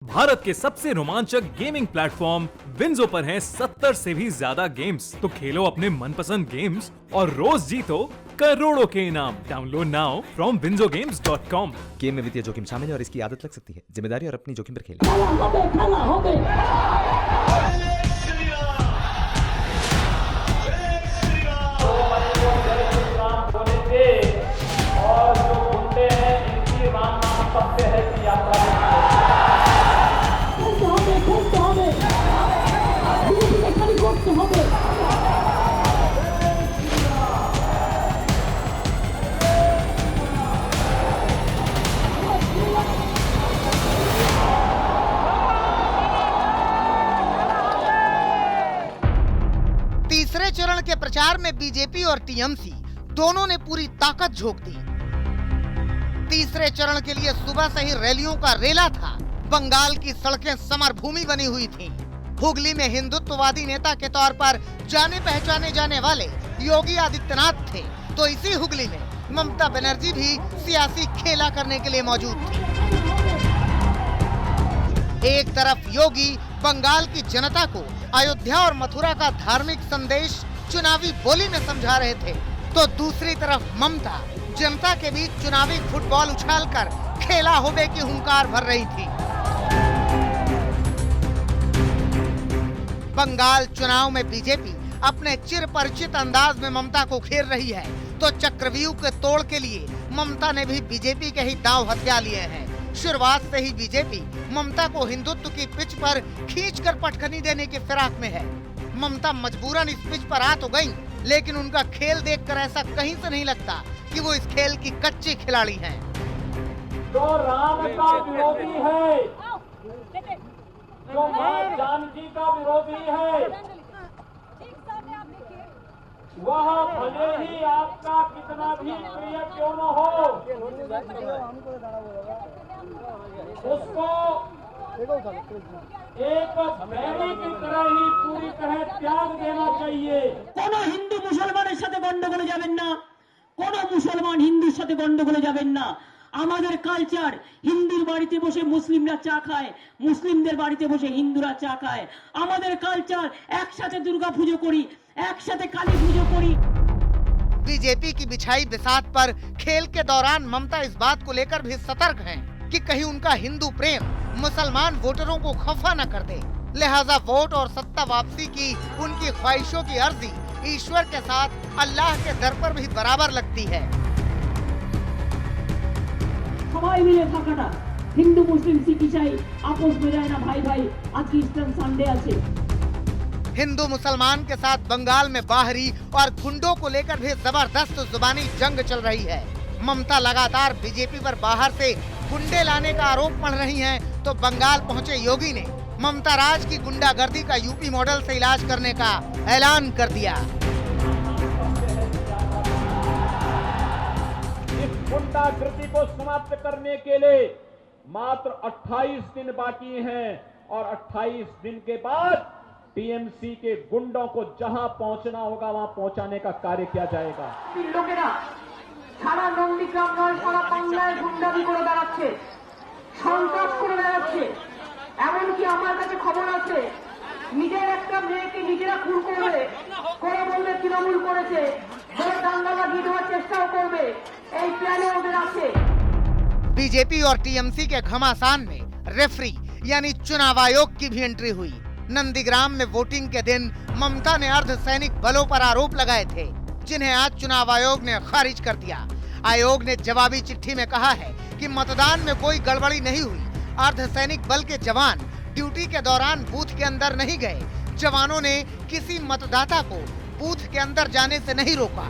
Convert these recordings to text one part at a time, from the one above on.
भारत के सबसे रोमांचक गेमिंग प्लेटफॉर्म विंजो पर हैं 70 से भी ज्यादा गेम्स। तो खेलो अपने मनपसंद गेम्स और रोज जीतो करोड़ों के इनाम। Download now from winzogames.com। Game में वित्तीय जोखिम शामिल है और इसकी आदत लग सकती है। जिम्मेदारी और अपनी जोखिम पर खेलें। और जो गुंडे हैं इनकी राम नाम सत्य है की यात्रा तीसरे चरण के प्रचार में बीजेपी और टीएमसी दोनों ने पूरी ताकत झोंक दी। तीसरे चरण के लिए सुबह से ही रैलियों का रेला था। बंगाल की सड़कें समर भूमि बनी हुई थीं। हुगली में हिंदुत्ववादी नेता के तौर पर जाने पहचाने जाने वाले योगी आदित्यनाथ थे, तो इसी हुगली में ममता बनर्जी भी सियासी खेला करने के लिए मौजूद थी। एक तरफ योगी बंगाल की जनता को अयोध्या और मथुरा का धार्मिक संदेश चुनावी बोली में समझा रहे थे, तो दूसरी तरफ ममता जनता के बीच चुनावी फुटबॉल उछालकर खेला होबे की हुंकार भर रही थी। बंगाल चुनाव में बीजेपी अपने चिर परिचित अंदाज में ममता को घेर रही है, तो चक्रव्यूह के तोड़ के लिए ममता ने भी बीजेपी के ही दांव हथिया लिए हैं। शुरुआत से ही बीजेपी ममता को हिंदुत्व की पिच पर खींचकर पटखनी देने के फिराक में है। ममता मजबूरन इस पिच पर आ तो गई, लेकिन उनका खेल देखकर ऐसा कहीं से नहीं लगता कि वो इस खेल की कच्ची खिलाड़ी हैं। जो राम का विरोधी है, जो मां जानकी का विरोधी है, वह भले ही आपका कितना भी प्रिय क्यों न हो, उसको एक बैरी की तरह ही पूरी तरह त्याग देना चाहिए। কোনো হিন্দু মুসলমানের সাথে গন্ডগোলে যাবেন না, কোনো মুসলমান হিন্দুর সাথে গন্ডগোলে যাবেন না। আমাদের কালচার হিন্দুর বাড়িতে বসে মুসলিমরা চা খায়, মুসলিমদের বাড়িতে বসে হিন্দুরা চা খায়। আমাদের কালচার একসাথে দুর্গা পুজো করি, একসাথে কালী পুজো করি। बीजेपी की बिछाई बिसात पर खेल के दौरान ममता इस बात को लेकर भी सतर्क हैं कि कहीं उनका हिंदू प्रेम मुसलमान वोटरों को खफा न कर दे। लिहाजा वोट और सत्ता वापसी की उनकी ख्वाहिशों की अर्जी ईश्वर के साथ अल्लाह के दर पर भी बराबर लगती है। সবাই মিলে থাকাটা হিন্দু মুসলিম শিখ ইসাই আপোষ মেলায় না ভাই ভাই। আজকে ইস্টার সানডে আছে। हिंदू मुसलमान के साथ बंगाल में बाहरी और गुंडों को लेकर भी जबरदस्त जुबानी जंग चल रही है। ममता लगातार बीजेपी पर बाहर से गुंडे लाने का आरोप मढ़ रही हैं, तो बंगाल पहुंचे योगी ने ममता राज की गुंडागर्दी का यूपी मॉडल से इलाज करने का ऐलान कर दिया। इस गुंडागर्दी को समाप्त करने के लिए मात्र 28 दिन बाकी हैं और 28 दिन के बाद टीएमसी के गुंडों को जहां पहुंचना होगा वहां पहुंचाने का कार्य किया जाएगा। লোকেরা সারা নন্দীগ্রাম নয় সারা বাংলায় গুন্ডামি করে বেড়াচ্ছে, সন্ত্রাস করে বেড়াচ্ছে। এমনকি আমার কাছে খবর আছে নিজের একটা মেয়েকে নিজেরা খুন করবে, করে বলবে তৃণমূল করেছে, বলে দাঙ্গা লাগিয়ে দেওয়ার চেষ্টাও করবে। এই প্ল্যানে ওদের আছে। बीजेपी और टीएमसी के घमासान में रेफरी यानी चुनाव आयोग की भी एंट्री हुई। नंदीग्राम में वोटिंग के दिन ममता ने अर्धसैनिक बलों पर आरोप लगाए थे, जिन्हें आज चुनाव आयोग ने खारिज कर दिया। आयोग ने जवाबी चिट्ठी में कहा है कि मतदान में कोई गड़बड़ी नहीं हुई। अर्धसैनिक बल के जवान ड्यूटी के दौरान बूथ के अंदर नहीं गए। जवानों ने किसी मतदाता को बूथ के अंदर जाने से नहीं रोका।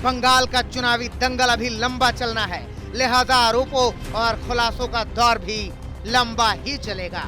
बंगाल का चुनावी दंगल अभी लंबा चलना है, लिहाजा आरोपों और खुलासों का दौर भी लंबा ही चलेगा।